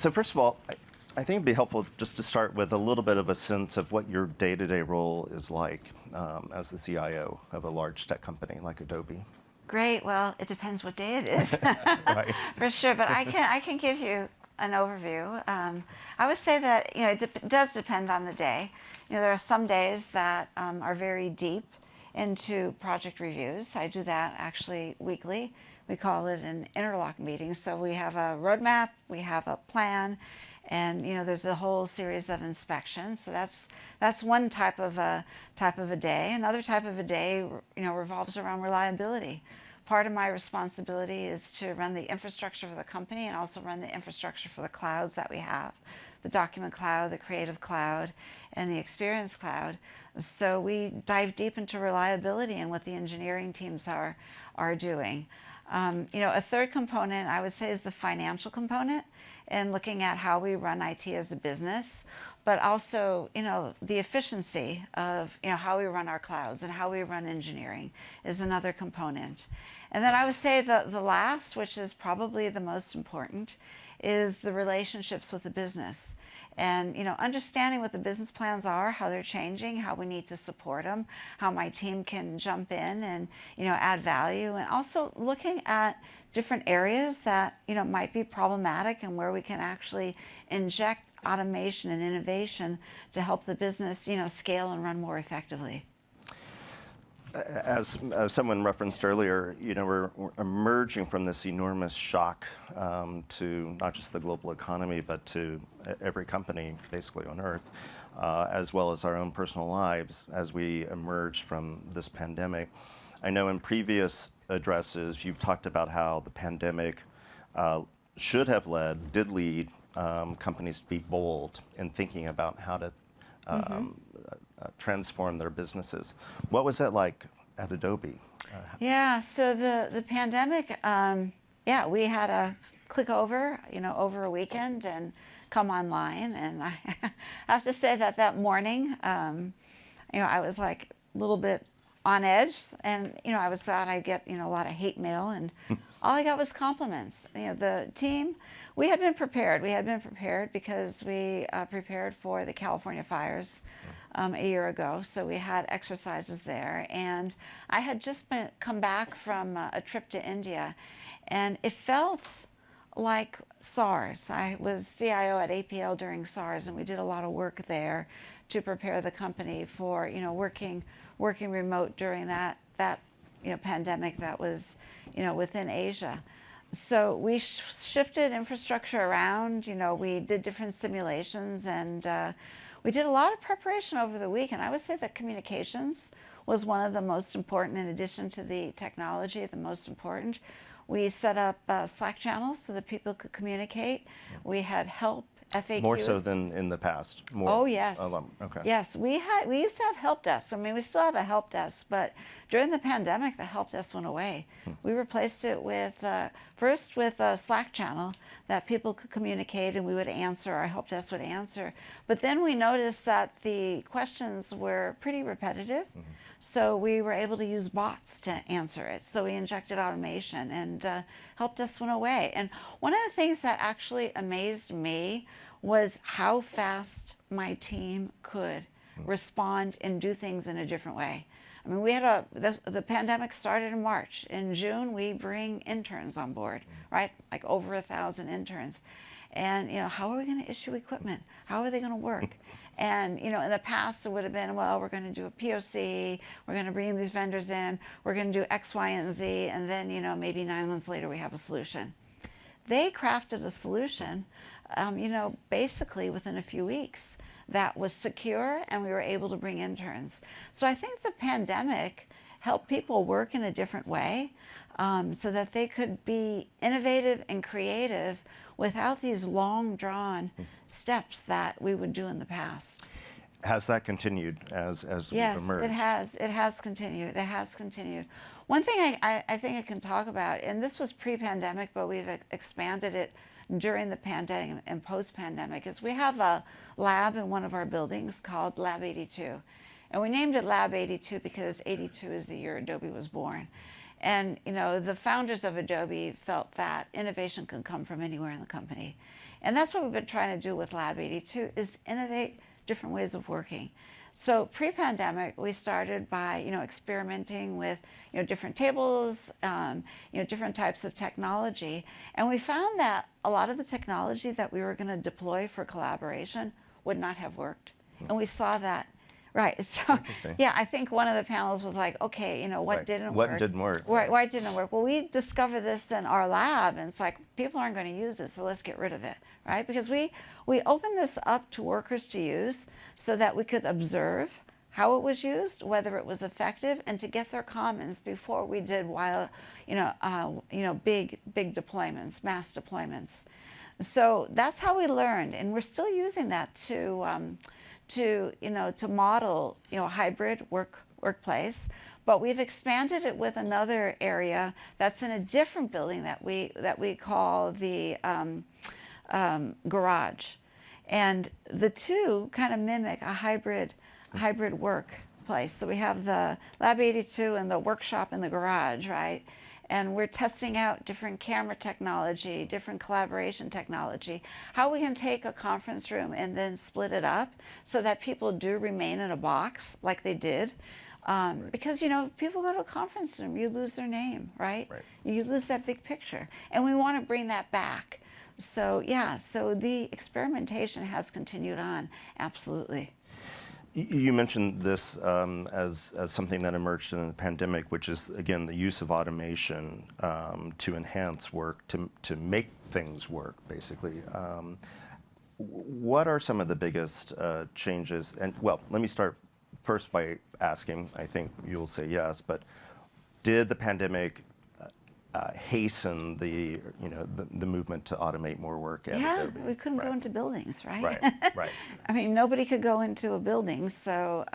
So first of all, I think it'd be helpful just to start with a little bit of a sense of what your day-to-day role is like as the CIO of a large tech company like Adobe. Great. Well, it depends what day it is, Right. for sure. But I can give you an overview. I would say that it does depend on the day. There are some days that are very deep into project reviews. I do that actually weekly. We call it an interlock meeting. So we have a roadmap, we have a plan, and there's a whole series of inspections. So that's one type of a day. Another type of a day revolves around reliability. Part of my responsibility is to run the infrastructure for the company and also run the infrastructure for the clouds that we have, the Document Cloud, the Creative Cloud, and the Experience Cloud. So we dive deep into reliability and what the engineering teams are doing. A third component I would say is the financial component and looking at how we run IT as a business, but also the efficiency of how we run our clouds and how we run engineering is another component. And then I would say the last, which is probably the most important, is the relationships with the business. And understanding what the business plans are, how they're changing, how we need to support them, how my team can jump in and add value, and also looking at different areas that might be problematic and where we can actually inject automation and innovation to help the business scale and run more effectively. As someone referenced earlier, we're emerging from this enormous shock to not just the global economy, but to every company basically on Earth, as well as our own personal lives as we emerge from this pandemic. I know in previous addresses, you've talked about how the pandemic did lead companies to be bold in thinking about how to transform their businesses. What was that like at Adobe? Yeah, so the pandemic, we had to click over a weekend and come online. And I have to say that morning, I was like a little bit on edge, and I was thought I'd get a lot of hate mail, and all I got was compliments. The team, we had been prepared. We had been prepared because we prepared for the California fires a year ago, so we had exercises there. And I had just come back from a trip to India, and it felt like SARS. I was CIO at APL during SARS, and we did a lot of work there to prepare the company for working remote during that pandemic that was within Asia. So we shifted infrastructure around. We did different simulations, and we did a lot of preparation over the week. And I would say that communications was one of the most important, in addition to the technology, the most important. We set up Slack channels so that people could communicate. We had help, FAQs. More so than in the past? More. Oh, yes. Okay. Yes, we used to have help desks. I mean, we still have a help desk, but during the pandemic, the help desk went away. We replaced it with, first with a Slack channel that people could communicate and we would answer, our help desk would answer. But then we noticed that the questions were pretty repetitive. So we were able to use bots to answer it. So we injected automation, and help desk went away. And one of the things that actually amazed me was how fast my team could respond and do things in a different way. I mean, we had the pandemic started in March. In June, we bring interns on board, right? Like over 1,000 interns. And how are we going to issue equipment? How are they going to work? And in the past, it would have been, well, we're going to do a POC, we're going to bring these vendors in, we're going to do X, Y, and Z, and then maybe 9 months later we have a solution. They crafted a solution, basically within a few weeks that was secure, and we were able to bring interns. So I think the pandemic helped people work in a different way, so that they could be innovative and creative without these long drawn steps that we would do in the past. Has that continued as we've emerged? Yes, it has continued. It has continued. One thing I think I can talk about, and this was pre-pandemic, but we've expanded it during the pandemic and post-pandemic, is we have a lab in one of our buildings called Lab 82. And we named it Lab 82 because 82 is the year Adobe was born. And the founders of Adobe felt that innovation could come from anywhere in the company. And that's what we've been trying to do with Lab 82 is innovate different ways of working. So pre-pandemic, we started by experimenting with different tables, different types of technology, and we found that a lot of the technology that we were going to deploy for collaboration would not have worked, and we saw that. Right. So, yeah, I think one of the panels was like, okay, what didn't work? What didn't work? Right. Why didn't it work? Well, we discovered this in our lab, and it's like, people aren't going to use this, so let's get rid of it, right? Because we opened this up to workers to use so that we could observe how it was used, whether it was effective, and to get their comments before we did big deployments, mass deployments. So that's how we learned, and we're still using that to model hybrid workplace, but we've expanded it with another area that's in a different building that we call the garage, and the two kind of mimic a hybrid workplace. So we have the Lab 82 and the workshop in the garage, right? And we're testing out different camera technology, different collaboration technology, how we can take a conference room and then split it up so that people do remain in a box like they did. Because, if people go to a conference room, you lose their name, right? You lose that big picture. And we want to bring that back. So, yeah, so the experimentation has continued on, absolutely. You mentioned this as something that emerged in the pandemic, which is, again, the use of automation to enhance work, to make things work, basically. What are some of the biggest changes? And, well, let me start first by asking, I think you'll say yes, but did the pandemic hasten the movement to automate more work at Adobe? We couldn't go into buildings, right? Right. I mean, nobody could go into a building, so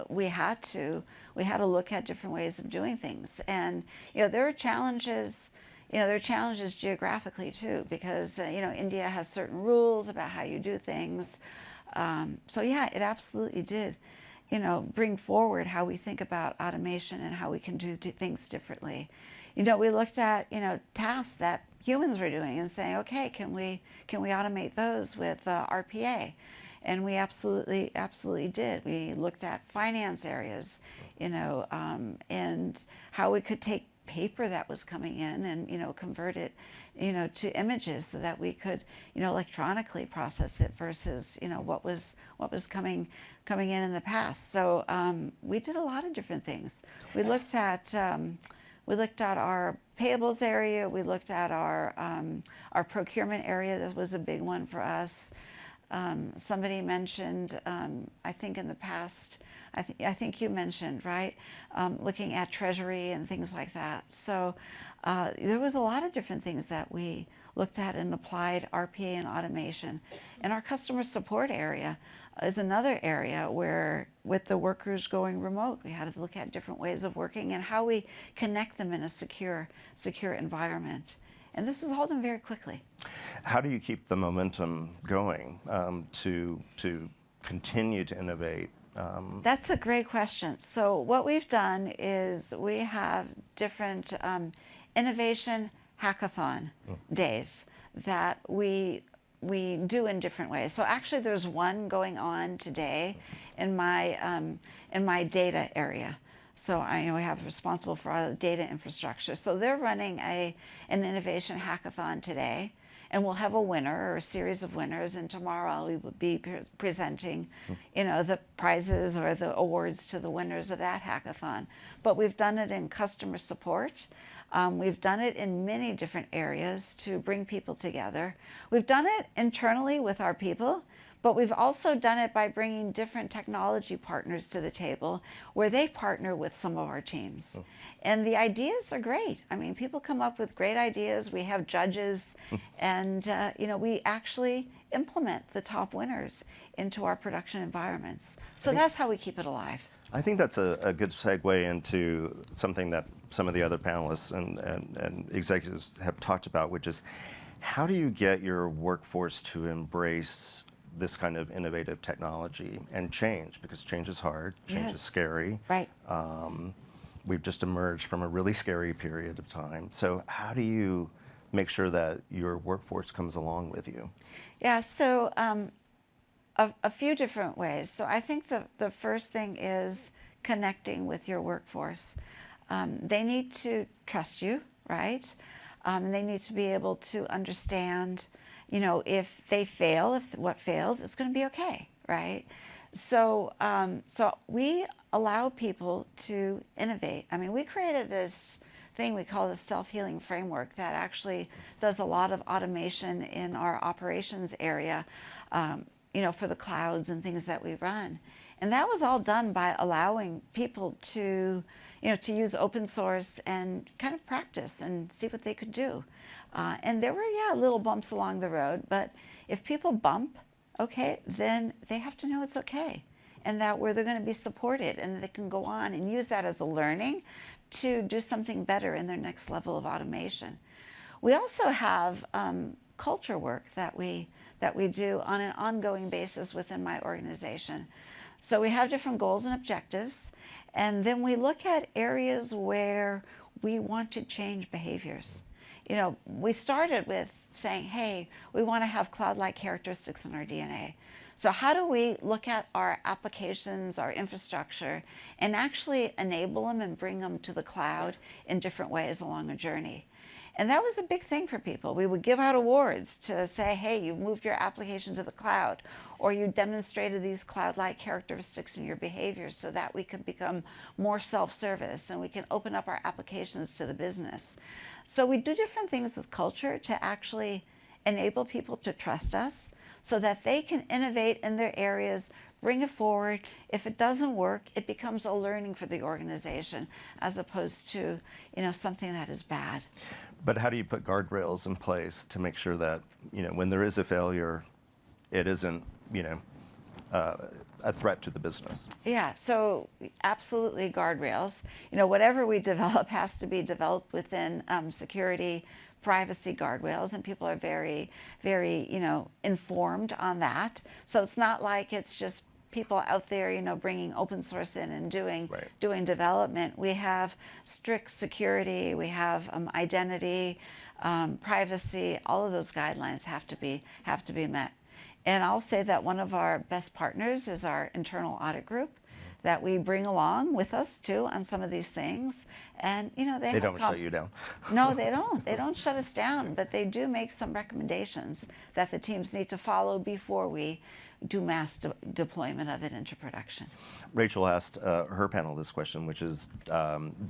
we had to look at different ways of doing things, and there are challenges. There are challenges geographically too, because India has certain rules about how you do things. So yeah, it absolutely did. Bring forward how we think about automation and how we can do things differently. We looked at tasks that humans were doing and saying, okay, can we automate those with RPA? And we absolutely did. We looked at finance areas, and how we could take paper that was coming in and convert it to images so that we could electronically process it versus what was coming in the past. So we did a lot of different things. We looked at our payables area. We looked at our procurement area. That was a big one for us. Somebody mentioned, I think in the past, I think you mentioned, right, looking at treasury and things like that. So there was a lot of different things that we looked at and applied RPA and automation. And our customer support area is another area where, with the workers going remote, we had to look at different ways of working and how we connect them in a secure environment. And this is all done very quickly. How do you keep the momentum going to continue to innovate? That's a great question. So what we've done is we have different innovation hackathon days that we do in different ways. So actually, there's one going on today in my data area. So I have responsible for our data infrastructure. So they're running an innovation hackathon today, and we'll have a winner or a series of winners. And tomorrow we will be presenting, the prizes or the awards to the winners of that hackathon. But we've done it in customer support. We've done it in many different areas to bring people together. We've done it internally with our people, but we've also done it by bringing different technology partners to the table where they partner with some of our teams. And the ideas are great. I mean, people come up with great ideas. We have judges, and we actually implement the top winners into our production environments. So that's how we keep it alive. I think that's a good segue into something that some of the other panelists and executives have talked about, which is how do you get your workforce to embrace this kind of innovative technology and change? Because change is hard, change is scary. Right. We've just emerged from a really scary period of time. So how do you make sure that your workforce comes along with you? Yeah, so a few different ways. So I think the first thing is connecting with your workforce. They need to trust you, right? They need to be able to understand, if they fail, if what fails, it's going to be okay, right? So, so we allow people to innovate. I mean, we created this thing we call the self-healing framework that actually does a lot of automation in our operations area, for the clouds and things that we run. And that was all done by allowing people to, to use open source and kind of practice and see what they could do. And there were, little bumps along the road, but if people bump, okay, then they have to know it's okay, and that where they're going to be supported, and they can go on and use that as a learning to do something better in their next level of automation. We also have culture work that we do on an ongoing basis within my organization. So we have different goals and objectives, and then we look at areas where we want to change behaviors. We started with saying, hey, we want to have cloud-like characteristics in our DNA. So how do we look at our applications, our infrastructure, and actually enable them and bring them to the cloud in different ways along a journey? And that was a big thing for people. We would give out awards to say, hey, you moved your application to the cloud, or you demonstrated these cloud-like characteristics in your behavior so that we could become more self-service and we can open up our applications to the business. So we do different things with culture to actually enable people to trust us so that they can innovate in their areas, bring it forward. If it doesn't work, it becomes a learning for the organization as opposed to, something that is bad. But how do you put guardrails in place to make sure that, when there is a failure, it isn't, a threat to the business? Yeah, so absolutely guardrails. Whatever we develop has to be developed within security, privacy guardrails, and people are very, very, informed on that. So it's not like it's just people out there, bringing open source in and doing development. We have strict security, we have identity, privacy. All of those guidelines have to be met. And I'll say that one of our best partners is our internal audit group that we bring along with us too on some of these things. And they don't shut you down. No, they don't. They don't shut us down, but they do make some recommendations that the teams need to follow before we do mass deployment of it into production. Rachel asked her panel this question, which is,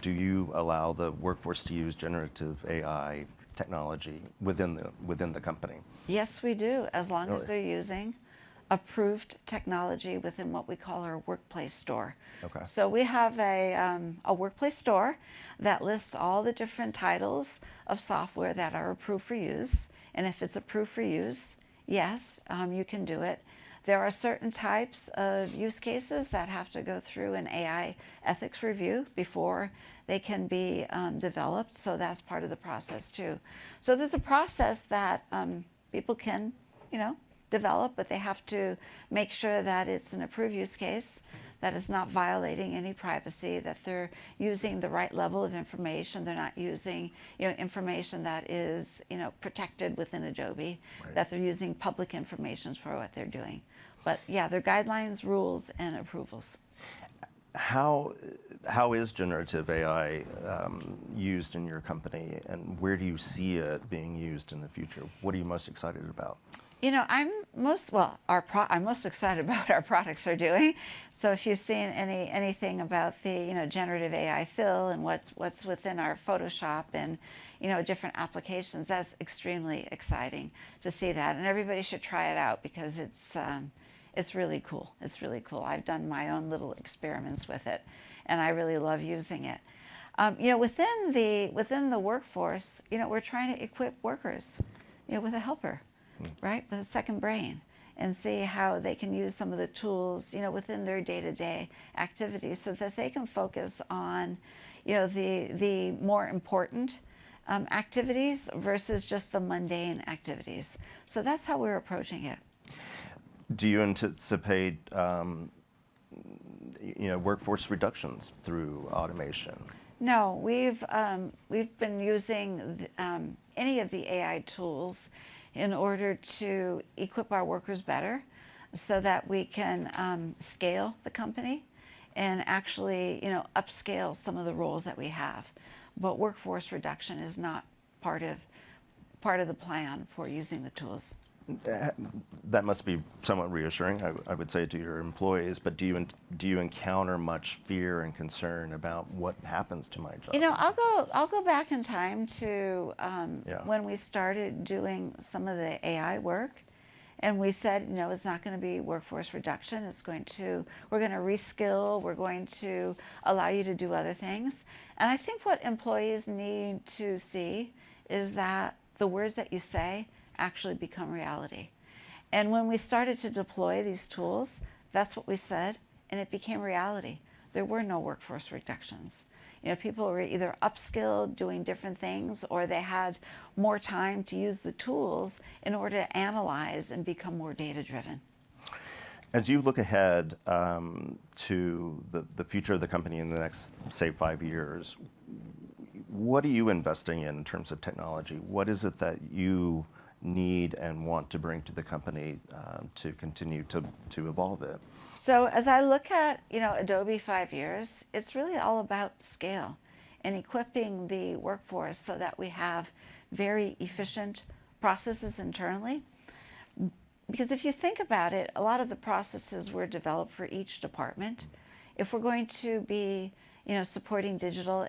do you allow the workforce to use generative AI technology within the company? Yes, we do, as long as Really? they're using approved technology within what we call our workplace store. Okay. So we have a workplace store that lists all the different titles of software that are approved for use. And if it's approved for use, yes, you can do it. There are certain types of use cases that have to go through an AI ethics review before they can be developed, so that's part of the process too. So there's a process that people can, develop, but they have to make sure that it's an approved use case, that it's not violating any privacy, that they're using the right level of information, they're not using information that is protected within Adobe, Right. that they're using public information for what they're doing. But yeah, they're guidelines, rules, and approvals. How is generative AI used in your company, and where do you see it being used in the future? What are you most excited about? I'm most excited about what our products are doing. So if you've seen anything about the generative AI fill and what's within our Photoshop and different applications, that's extremely exciting to see that, and everybody should try it out because it's really cool. It's really cool. I've done my own little experiments with it, and I really love using it. Within the workforce, we're trying to equip workers, with a helper, right, with a second brain, and see how they can use some of the tools, within their day-to-day activities, so that they can focus on, the more important activities versus just the mundane activities. So that's how we're approaching it. Do you anticipate workforce reductions through automation? No, we've been using any of the AI tools in order to equip our workers better so that we can scale the company and actually, upscale some of the roles that we have. But workforce reduction is not part of the plan for using the tools. That must be somewhat reassuring, I would say, to your employees. But do you encounter much fear and concern about what happens to my job? I'll go back in time to Yeah. when we started doing some of the AI work, and we said, it's not going to be workforce reduction. We're going to reskill. We're going to allow you to do other things. And I think what employees need to see is that the words that you say actually become reality. And when we started to deploy these tools, that's what we said, and it became reality. There were no workforce reductions. People were either upskilled, doing different things, or they had more time to use the tools in order to analyze and become more data-driven. As you look ahead to the future of the company in the next, say, 5 years, what are you investing in terms of technology? What is it that you need and want to bring to the company to continue to evolve it? So as I look at Adobe 5 years, it's really all about scale and equipping the workforce so that we have very efficient processes internally. Because if you think about it, a lot of the processes were developed for each department. If we're going to be supporting digital,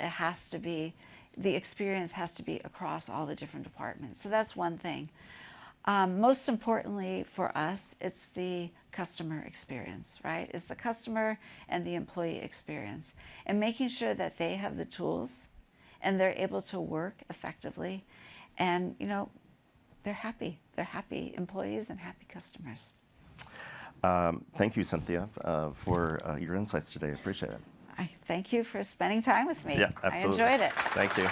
the experience has to be across all the different departments. So that's one thing. Most importantly for us, it's the customer experience, right? It's the customer and the employee experience, and making sure that they have the tools and they're able to work effectively, and they're happy. They're happy employees and happy customers. Thank you, Cynthia, for your insights today. I appreciate it. I thank you for spending time with me. Yeah, absolutely. I enjoyed it. Thank you.